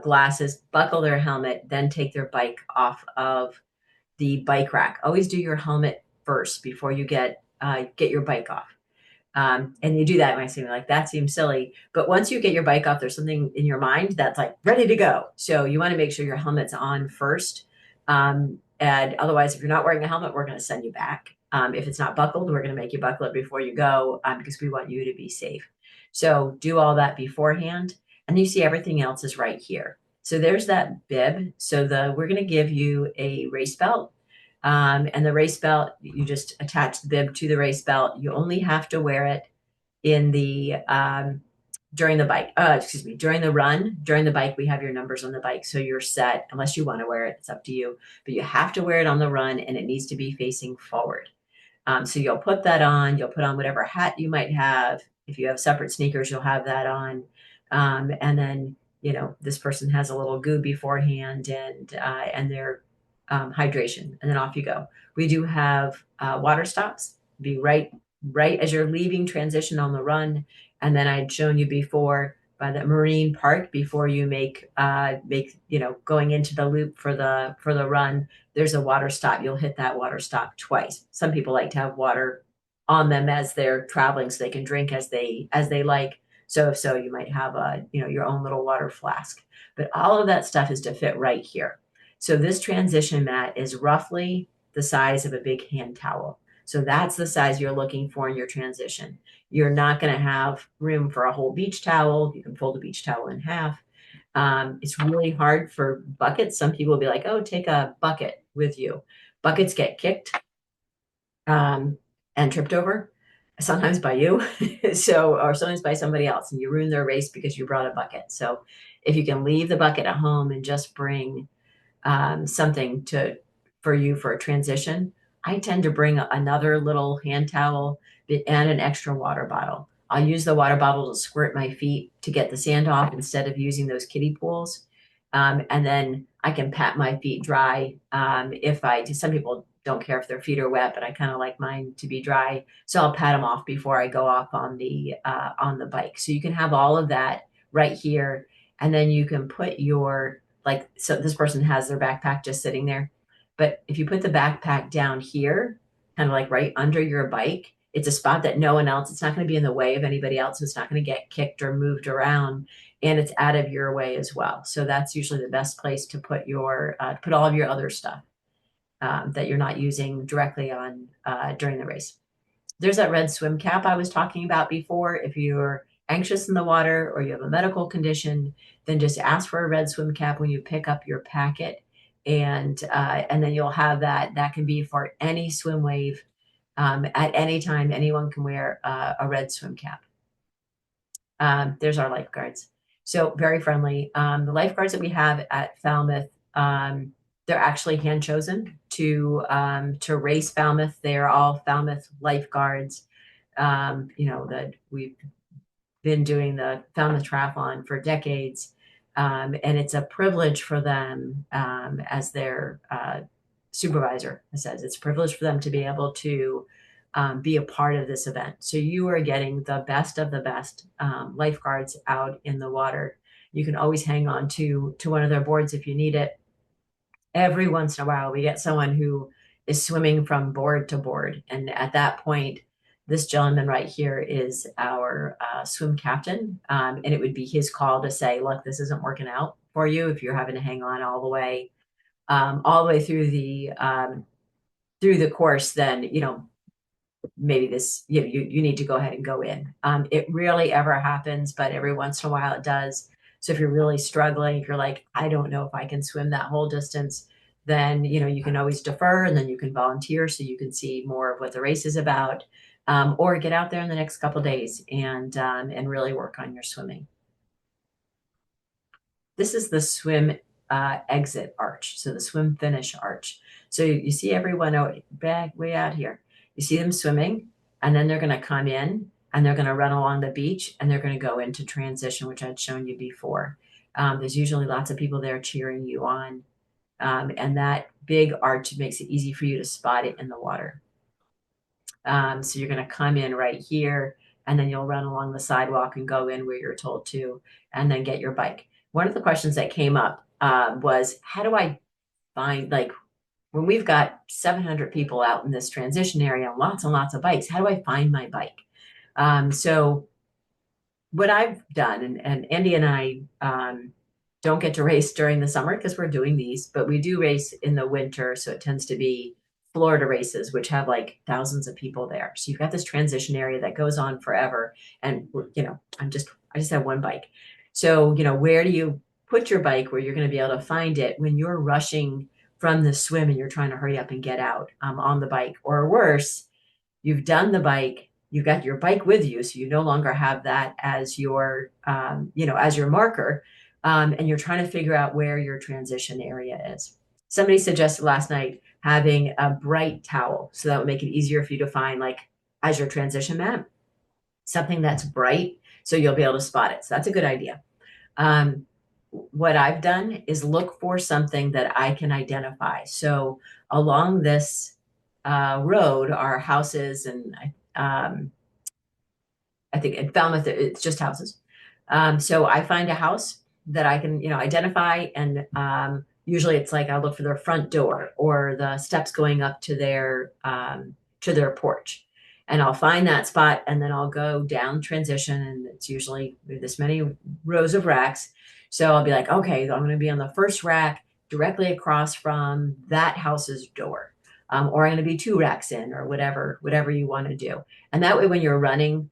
[SPEAKER 1] glasses, buckle their helmet, then take their bike off of the bike rack. Always do your helmet first before you get your bike off. And you do that, and I seem like that seems silly, but once you get your bike off, there's something in your mind that's like ready to go. So you want to make sure your helmet's on first. And otherwise, if you're not wearing a helmet, we're going to send you back. If it's not buckled, we're going to make you buckle it before you go, because we want you to be safe. So do all that beforehand, and you see everything else is right here. So there's that bib. So we're going to give you a race belt. And the race belt, you just attach the bib to the race belt. You only have to wear it in the during the run. During the bike, we have your numbers on the bike, so you're set unless you want to wear it. It's up to you, but you have to wear it on the run, and it needs to be facing forward. So you'll put that on. You'll put on whatever hat you might have. If you have separate sneakers, you'll have that on. And then this person has a little goo beforehand and their hydration, and then off you go. We do have water stops. Be right as you're leaving transition on the run. And then I'd shown you before by the marine park, before you make going into the loop for the run, there's a water stop. You'll hit that water stop twice. Some people like to have water on them as they're traveling so they can drink as they like. So if so, you might have your own little water flask. But all of that stuff is to fit right here. So this transition mat is roughly the size of a big hand towel. So that's the size you're looking for in your transition. You're not going to have room for a whole beach towel. You can fold a beach towel in half. It's really hard for buckets. Some people will be like, oh, take a bucket with you. Buckets get kicked and tripped over, sometimes by you, or sometimes by somebody else, and you ruin their race because you brought a bucket. So if you can leave the bucket at home and just bring something for you for a transition, I tend to bring another little hand towel and an extra water bottle. I'll use the water bottle to squirt my feet to get the sand off instead of using those kiddie pools. And then I can pat my feet dry. Some people don't care if their feet are wet, but I kind of like mine to be dry. So I'll pat them off before I go off on the bike. So you can have all of that right here. And then you can put so this person has their backpack just sitting there. But if you put the backpack down here, kind of like right under your bike, it's a spot that no one else, it's not going to be in the way of anybody else. It's not going to get kicked or moved around, and it's out of your way as well. So that's usually the best place to put put all of your other stuff that you're not using directly on during the race. There's that red swim cap I was talking about before. If you're anxious in the water or you have a medical condition, then just ask for a red swim cap when you pick up your packet. And then you'll have that. That can be for any swim wave. At any time, anyone can wear a red swim cap. There's our lifeguards. So very friendly. The lifeguards that we have at Falmouth, they're actually hand chosen to race Falmouth. They are all Falmouth lifeguards. That we've been doing the Falmouth Triathlon for decades. And it's a privilege for them as their supervisor says, it's a privilege for them to be able to be a part of this event. So you are getting the best of the best lifeguards out in the water. You can always hang on to one of their boards if you need it. Every once in a while, we get someone who is swimming from board to board. And at that point, this gentleman right here is our swim captain, and it would be his call to say, look, this isn't working out for you if you're having to hang on all the way through the course. Then maybe this you need to go ahead and go in. It rarely ever happens, but every once in a while it does. So if you're really struggling, if you're like, I don't know if I can swim that whole distance, then you can always defer, and then you can volunteer so you can see more of what the race is about, or get out there in the next couple days and really work on your swimming. This is the swim exit arch, so the swim finish arch. So you see everyone back way out here. You see them swimming, and then they're going to come in and they're going to run along the beach, and they're going to go into transition, which I'd shown you before. There's usually lots of people there cheering you on, and that big arch makes it easy for you to spot it in the water. So you're going to come in right here, and then you'll run along the sidewalk and go in where you're told to, and then get your bike. One of the questions that came up was, how do I find, like, when we've got 700 people out in this transition area and lots of bikes, how do I find my bike? So what I've done, and Andy and I don't get to race during the summer because we're doing these, but we do race in the winter. So it tends to be Florida races, which have like thousands of people there. So you've got this transition area that goes on forever. And, I just have one bike. So, where do you put your bike where you're going to be able to find it when you're rushing from the swim and you're trying to hurry up and get out on the bike? Or worse, you've done the bike, you've got your bike with you, so you no longer have that as your, as your marker, and you're trying to figure out where your transition area is. Somebody suggested last night having a bright towel, so that would make it easier for you to find, like, as your transition map, something that's bright, so you'll be able to spot it. So that's a good idea. What I've done is look for something that I can identify. So along this road are houses, and I think in Falmouth it's just houses. So I find a house that I can identify, and usually it's like I look for their front door or the steps going up to their porch, and I'll find that spot, and then I'll go down transition, and it's usually this many rows of racks. So I'll be like, okay, I'm going to be on the first rack directly across from that house's door. Or I'm going to be 2 racks in, or whatever you want to do. And that way, when you're running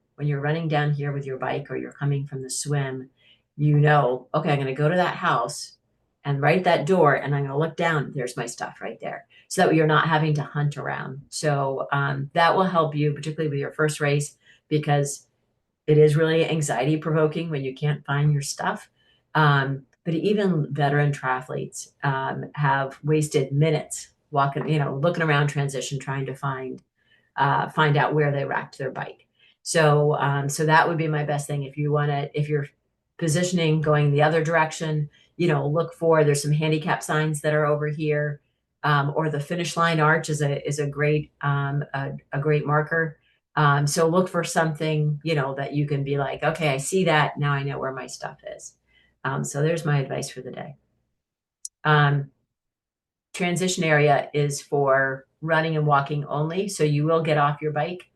[SPEAKER 1] down here with your bike, or you're coming from the swim, okay, I'm going to go to that house and right that door, and I'm going to look down. There's my stuff right there. So that way you're not having to hunt around. So that will help you, particularly with your first race, because it is really anxiety provoking when you can't find your stuff. But even veteran triathletes have wasted minutes walking, looking around transition, trying to find out where they racked their bike. So that would be my best thing. If you're positioning going the other direction, look for, there's some handicap signs that are over here, or the finish line arch is a great great marker. So look for something, that you can be like, okay, I see that. Now I know where my stuff is. So there's my advice for the day. Transition area is for running and walking only. So you will get off your bike.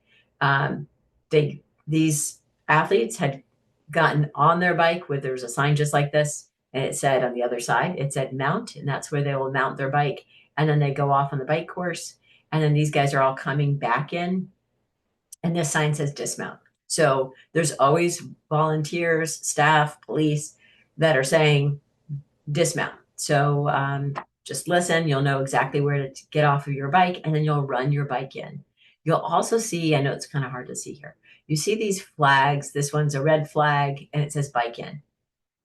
[SPEAKER 1] These athletes had gotten on their bike with, there's a sign just like this, and it said on the other side, it said mount, and that's where they will mount their bike. And then they go off on the bike course. And then these guys are all coming back in, and this sign says dismount. So there's always volunteers, staff, police that are saying dismount. So just listen, you'll know exactly where to get off of your bike, and then you'll run your bike in. You'll also see, I know it's kind of hard to see here, you see these flags. This one's a red flag, and it says bike in.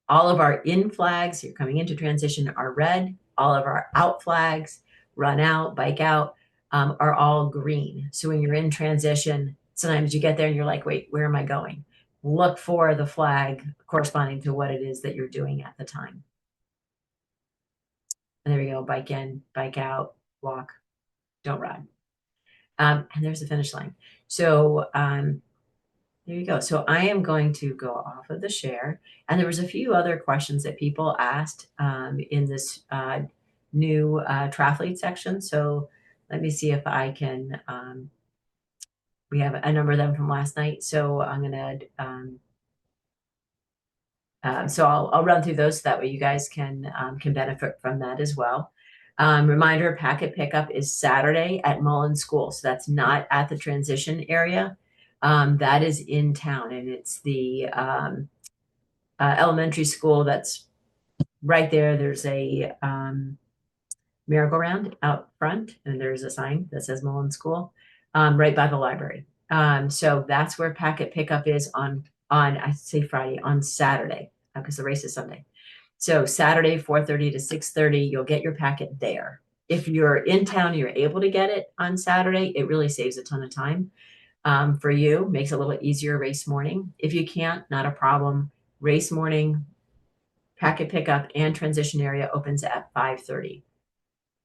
[SPEAKER 1] All of our in flags, you're coming into transition, are red. All of our out flags, run out, bike out, are all green. So when you're in transition, sometimes you get there and you're like, wait, where am I going? Look for the flag corresponding to what it is that you're doing at the time. And there we go, bike in, bike out, walk, don't ride. And there's the finish line. So there you go. So I am going to go off of the share. And there was a few other questions that people asked in this new triathlete section. So let me see if I can we have a number of them from last night. So I'm gonna so I'll run through those so that way you guys can benefit from that as well. Reminder, packet pickup is Saturday at Mullen School. So that's not at the transition area. That is in town, and it's the elementary school that's right there. There's a merry-go-round out front, and there's a sign that says Mullen School right by the library. So that's where packet pickup is on I say Friday, on Saturday, because the race is Sunday. So Saturday, 4:30 to 6:30, you'll get your packet there. If you're in town, you're able to get it on Saturday. It really saves a ton of time for you, makes it a little easier race morning. If you can't, not a problem. Race morning, packet pickup and transition area opens at 5:30.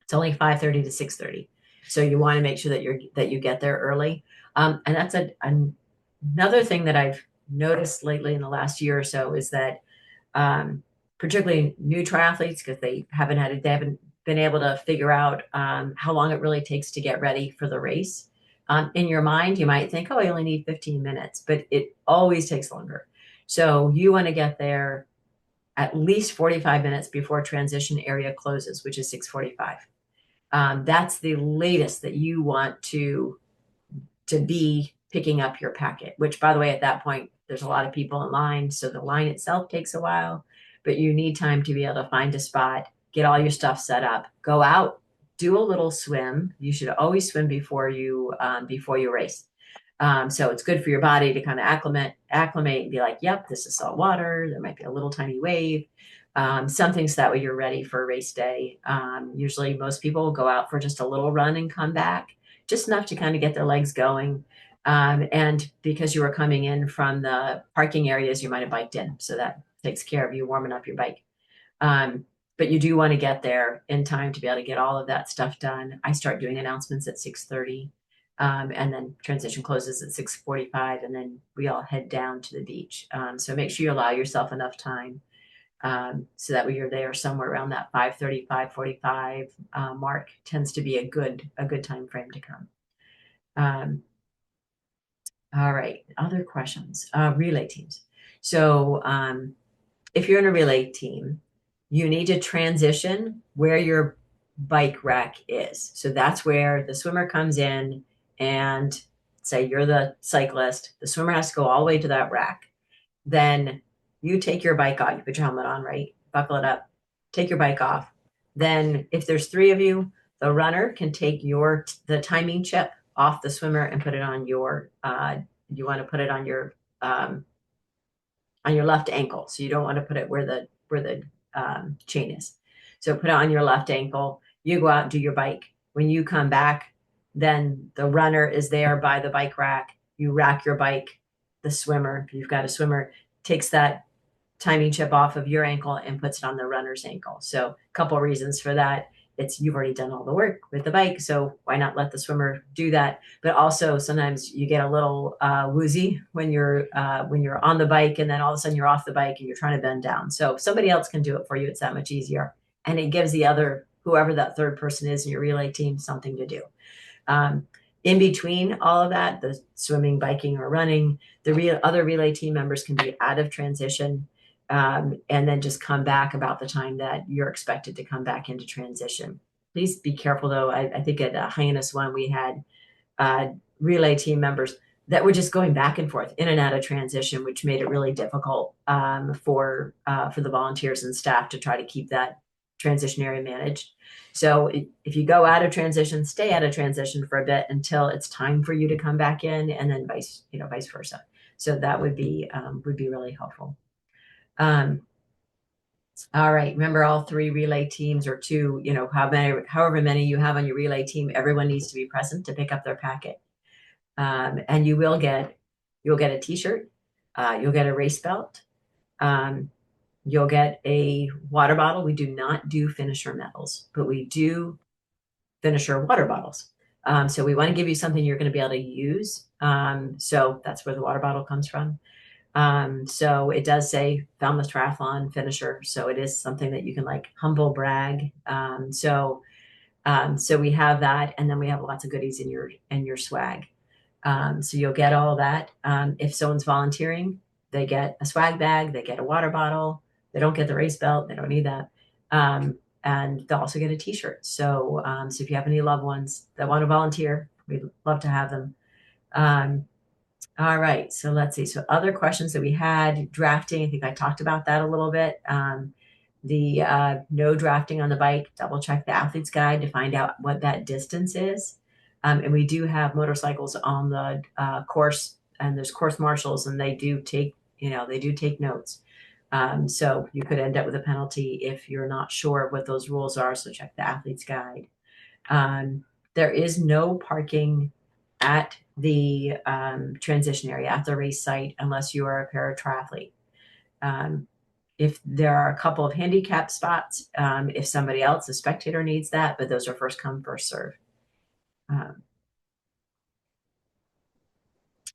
[SPEAKER 1] It's only 5:30 to 6:30. So you want to make sure that you get there early. And that's another thing that I've noticed lately in the last year or so is that particularly new triathletes, because they haven't been able to figure out how long it really takes to get ready for the race. In your mind, you might think, oh, I only need 15 minutes, but it always takes longer. So you want to get there at least 45 minutes before transition area closes, which is 6:45. That's the latest that you want to be picking up your packet, which, by the way, at that point, there's a lot of people in line. So the line itself takes a while, but you need time to be able to find a spot, get all your stuff set up, go out, do a little swim. You should always swim before you race. So it's good for your body to kind of acclimate and be like, yep, this is salt water. There might be a little tiny wave. Something so that way you're ready for race day. Usually most people will go out for just a little run and come back, just enough to kind of get their legs going. And because you were coming in from the parking areas, you might have biked in. So that takes care of you warming up your bike. But you do want to get there in time to be able to get all of that stuff done. I start doing announcements at 6:30. And then transition closes at 6:45, and then we all head down to the beach. So make sure you allow yourself enough time so that when you're there somewhere around that 5:30, 5:45 mark tends to be a good time frame to come. All right, other questions. Relay teams. So if you're in a relay team, you need to transition where your bike rack is. So that's where the swimmer comes in, and say you're the cyclist, the swimmer has to go all the way to that rack. Then you take your bike off, you put your helmet on, right? Buckle it up, take your bike off. Then if there's three of you, the runner can take the timing chip off the swimmer and put it on you want to put it on your left ankle. So you don't want to put it where the chain is. So put it on your left ankle. You go out and do your bike. When you come back, then the runner is there by the bike rack. You rack your bike. The swimmer, if you've got a swimmer, takes that timing chip off of your ankle and puts it on the runner's ankle. So a couple of reasons for that. You've already done all the work with the bike, so why not let the swimmer do that? But also sometimes you get a little woozy when you're on the bike, and then all of a sudden you're off the bike and you're trying to bend down. So if somebody else can do it for you, it's that much easier, and it gives whoever that third person is in your relay team something to do. In between all of that, the swimming, biking, or running, other relay team members can be out of transition. And then just come back about the time that you're expected to come back into transition. Please be careful, though. I think at Hyannis one, we had relay team members that were just going back and forth in and out of transition, which made it really difficult for the volunteers and staff to try to keep that transition area managed. So if you go out of transition, stay out of transition for a bit until it's time for you to come back in, and then vice versa. So that would be really helpful. All right. Remember, all three relay teams, or two, however many you have on your relay team, everyone needs to be present to pick up their packet. And you'll get a t-shirt, you'll get a race belt, you'll get a water bottle. We do not do finisher medals, but we do finisher water bottles. So we want to give you something you're going to be able to use. So that's where the water bottle comes from. So it does say Falmouth Triathlon finisher. So it is something that you can humble brag. So we have that, and then we have lots of goodies in your swag. So you'll get all that. If someone's volunteering, they get a swag bag, they get a water bottle, they don't get the race belt, they don't need that. And they'll also get a t-shirt. So if you have any loved ones that want to volunteer, we'd love to have them. Um, all right, so let's see. So other questions that we had, drafting, I think I talked about that a little bit. The no drafting on the bike, double check the athlete's guide to find out what that distance is. And we do have motorcycles on the course, and there's course marshals, and they do take, they do take notes. So you could end up with a penalty if you're not sure what those rules are. So check the athlete's guide. There is no parking at the transition area at the race site unless you are a paratriathlete. If there are a couple of handicap spots, if somebody else, a spectator, needs that, but those are first come, first serve. All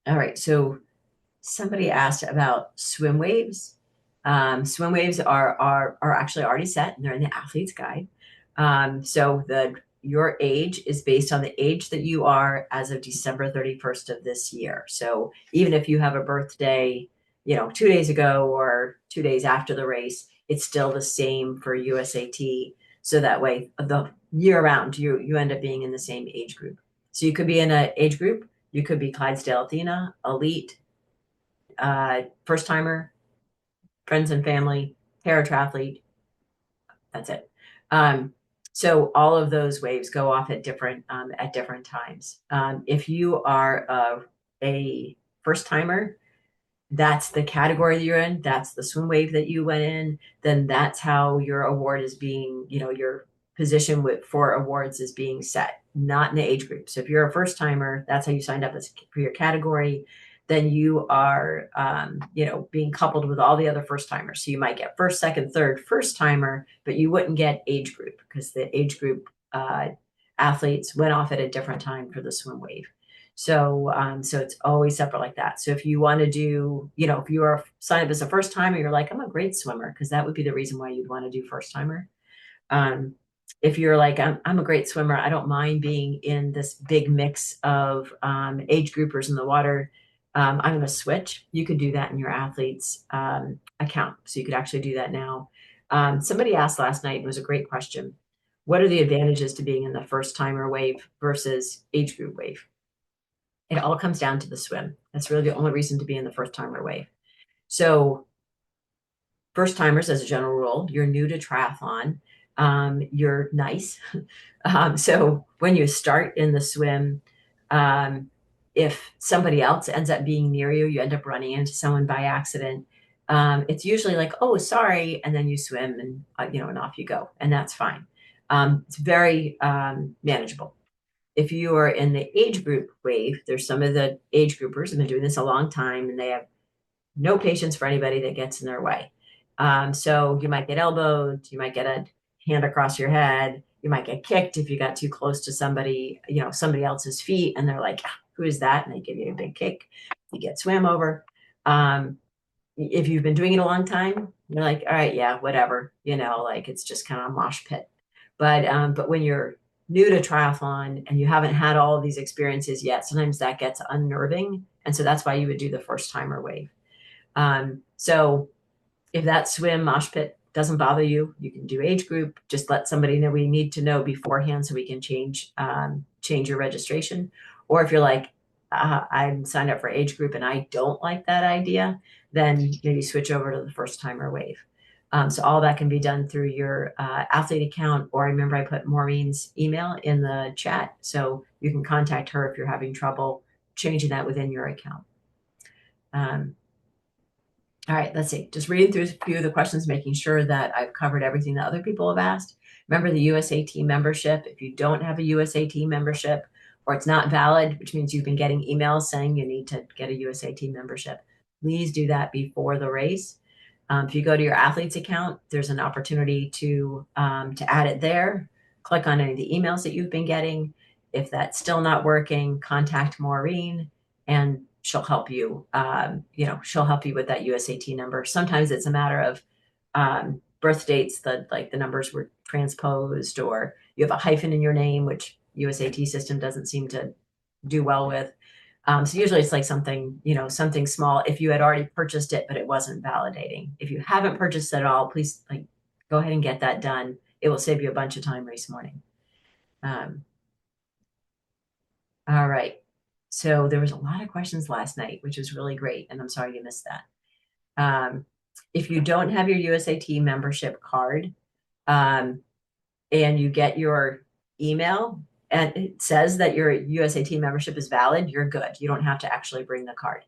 [SPEAKER 1] right, so somebody asked about swim waves. Swim waves are actually already set, and they're in the athlete's guide. So your age is based on the age that you are as of December 31st of this year. So even if you have a birthday, 2 days ago or 2 days after the race, it's still the same for USAT. So that way, the year round, you end up being in the same age group. So you could be in an age group. You could be Clydesdale Athena, elite, first timer, friends and family, paratriathlete. That's it. So all of those waves go off at different times. If you are a first timer, that's the category that you're in. That's the swim wave that you went in. Then that's how your award is being, your position for awards is being set, not in the age group. So if you're a first timer, that's how you signed up for your category. Then you are, being coupled with all the other first timers. So you might get first, second, third, first timer, but you wouldn't get age group because the age group athletes went off at a different time for the swim wave. So it's always separate like that. So if you want to do, if you are signed up as a first timer, you're like, I'm a great swimmer, because that would be the reason why you'd want to do first timer. If you're like, I'm a great swimmer, I don't mind being in this big mix of age groupers in the water. I'm going to switch. You could do that in your athlete's account. So you could actually do that now. Somebody asked last night, it was a great question. What are the advantages to being in the first timer wave versus age group wave? It all comes down to the swim. That's really the only reason to be in the first timer wave. So first timers, as a general rule, you're new to triathlon. You're nice. So when you start in the swim, if somebody else ends up being near you, you end up running into someone by accident. It's usually like, oh, sorry. And then you swim and, and off you go. And that's fine. It's very manageable. If you are in the age group wave, there's some of the age groupers have been doing this a long time, and they have no patience for anybody that gets in their way. So you might get elbowed, you might get a hand across your head, you might get kicked if you got too close to somebody, somebody else's feet, and they're like, who is that? And they give you a big kick. You get swam over. If you've been doing it a long time, you're like, all right, yeah, whatever, like it's just kind of a mosh pit. But when you're new to triathlon and you haven't had all of these experiences yet, sometimes that gets unnerving. And so that's why you would do the first timer wave. So if that swim mosh pit doesn't bother you, you can do age group. Just let somebody know we need to know beforehand so we can change your registration. Or if you're like, I'm signed up for age group and I don't like that idea, then maybe switch over to the first timer wave. So all that can be done through your athlete account, or remember I put Maureen's email in the chat, so you can contact her if you're having trouble changing that within your account. All right, let's see. Just reading through a few of the questions, making sure that I've covered everything that other people have asked. Remember the USAT membership. If you don't have a USAT membership, or it's not valid, which means you've been getting emails saying you need to get a USAT membership, please do that before the race. If you go to your athlete's account, there's an opportunity to add it there. Click on any of the emails that you've been getting. If that's still not working, contact Maureen, and she'll help you. She'll help you with that USAT number. Sometimes it's a matter of birth dates that the numbers were transposed, or you have a hyphen in your name, which USAT system doesn't seem to do well with. So usually it's like something, something small if you had already purchased it, but it wasn't validating. If you haven't purchased it at all, please go ahead and get that done. It will save you a bunch of time race morning. Um, all right. So there was a lot of questions last night, which was really great. And I'm sorry you missed that. If you don't have your USAT membership card, um, and you get your email and it says that your USAT membership is valid, you're good. You don't have to actually bring the card.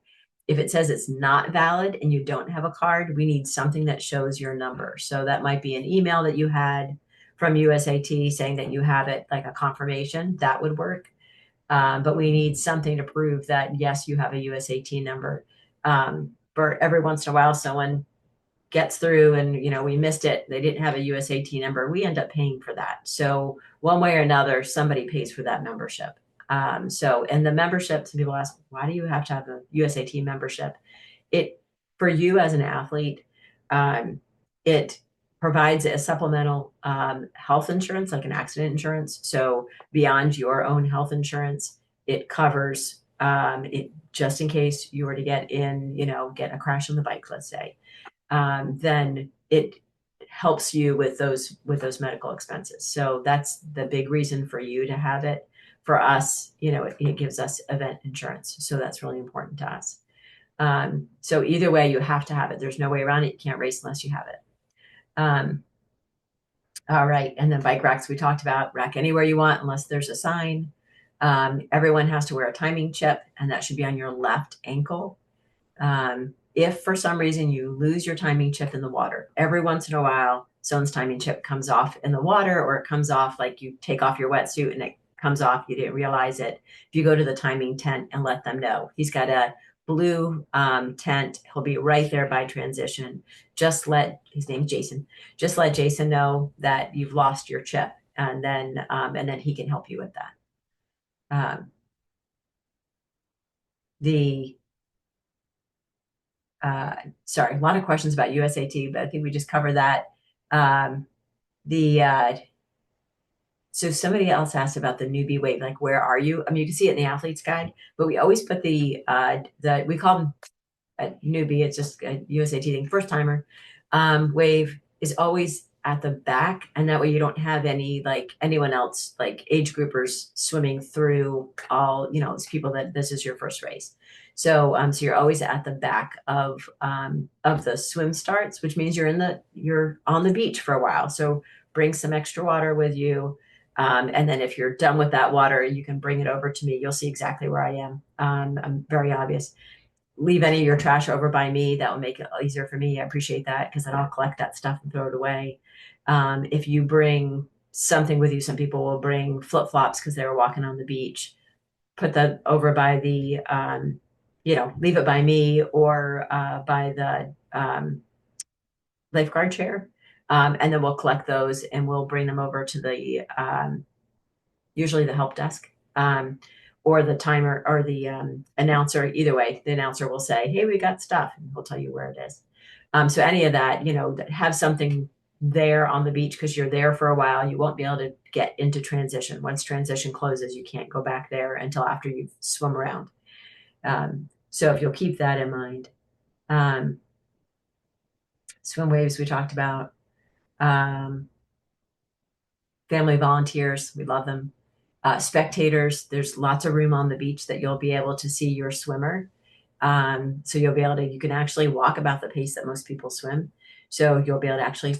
[SPEAKER 1] If it says it's not valid and you don't have a card, we need something that shows your number. So that might be an email that you had from USAT saying that you have it, like a confirmation. That would work. But we need something to prove that, yes, you have a USAT number. For every once in a while, someone gets through and we missed it, they didn't have a USAT number, we end up paying for that. So one way or another, somebody pays for that membership. And the membership, some people ask, why do you have to have a USAT membership? It, for you as an athlete, it provides a supplemental health insurance, like an accident insurance. So beyond your own health insurance, it covers it just in case you were to get get a crash on the bike, let's say. Then it helps you with those medical expenses. So that's the big reason for you to have it. For us, it gives us event insurance. So that's really important to us. So either way, you have to have it. There's no way around it. You can't race unless you have it. All right. And then bike racks, we talked about rack anywhere you want, unless there's a sign. Everyone has to wear a timing chip, and that should be on your left ankle. If for some reason you lose your timing chip in the water, every once in a while, someone's timing chip comes off in the water, or it comes off like you take off your wetsuit and it comes off, you didn't realize it. If you go to the timing tent and let them know, he's got a blue tent, he'll be right there by transition. His name's Jason, just let Jason know that you've lost your chip, and then he can help you with that. The Sorry, a lot of questions about USAT, but I think we just covered that. So somebody else asked about the newbie wave, like, where are you? I mean, you can see it in the athlete's guide, but we always put we call them a newbie. It's just a USAT thing. First timer wave is always at the back, and that way you don't have anyone else, like age groupers, swimming through all these people that this is your first race. So you're always at the back of the swim starts, which means you're on the beach for a while. So bring some extra water with you. And then if you're done with that water, you can bring it over to me. You'll see exactly where I am. I'm very obvious. Leave any of your trash over by me. That will make it easier for me. I appreciate that, because then I'll collect that stuff and throw it away. If you bring something with you, some people will bring flip-flops because they were walking on the beach. Put that over by leave it by me, or by the lifeguard chair. And then we'll collect those and we'll bring them over to the usually the help desk, or the timer, or the announcer. Either way, the announcer will say, hey, we got stuff, and he'll tell you where it is. So any of that, have something there on the beach, because you're there for a while. You won't be able to get into transition. Once transition closes, you can't go back there until after you've swum around. So if you'll keep that in mind. Swim waves we talked about. Family volunteers, we love them. Spectators, there's lots of room on the beach that you'll be able to see your swimmer. So you can actually walk about the pace that most people swim. So you'll be able to actually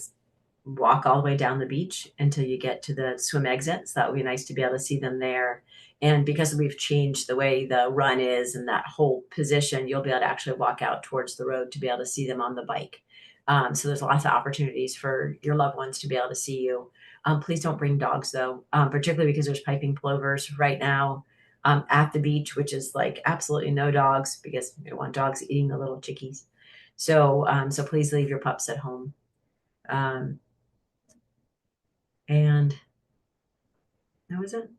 [SPEAKER 1] walk all the way down the beach until you get to the swim exit. So that would be nice to be able to see them there. And because we've changed the way the run is and that whole position, you'll be able to actually walk out towards the road to be able to see them on the bike. So there's lots of opportunities for your loved ones to be able to see you. Please don't bring dogs, though, particularly because there's piping plovers right now at the beach, which is like absolutely no dogs, because we don't want dogs eating the little chickies. So please leave your pups at home. And that was it.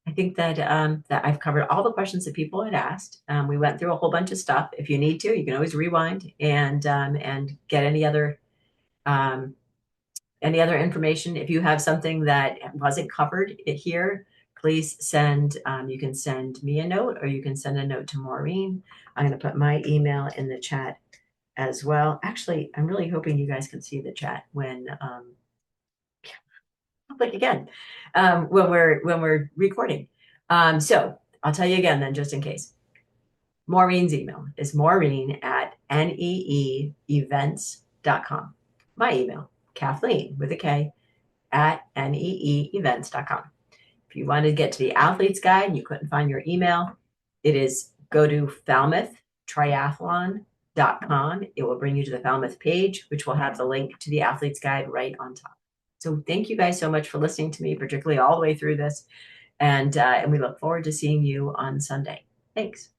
[SPEAKER 1] I think that I've covered all the questions that people had asked. We went through a whole bunch of stuff. If you need to, you can always rewind and get any other information. If you have something that wasn't covered here, please send, you can send me a note or you can send a note to Maureen. I'm going to put my email in the chat as well. Actually, I'm really hoping you guys can see the chat when, like again, when we're recording. So I'll tell you again then, just in case. Maureen's email is maureen@neeevents.com. My email, Kathleen with a K at neeevents.com. If you want to get to the athlete's guide and you couldn't find your email, it is go to falmouthtriathlon.com. It will bring you to the Falmouth page, which will have the link to the athlete's guide right on top. So thank you guys so much for listening to me, particularly all the way through this. And we look forward to seeing you on Sunday. Thanks.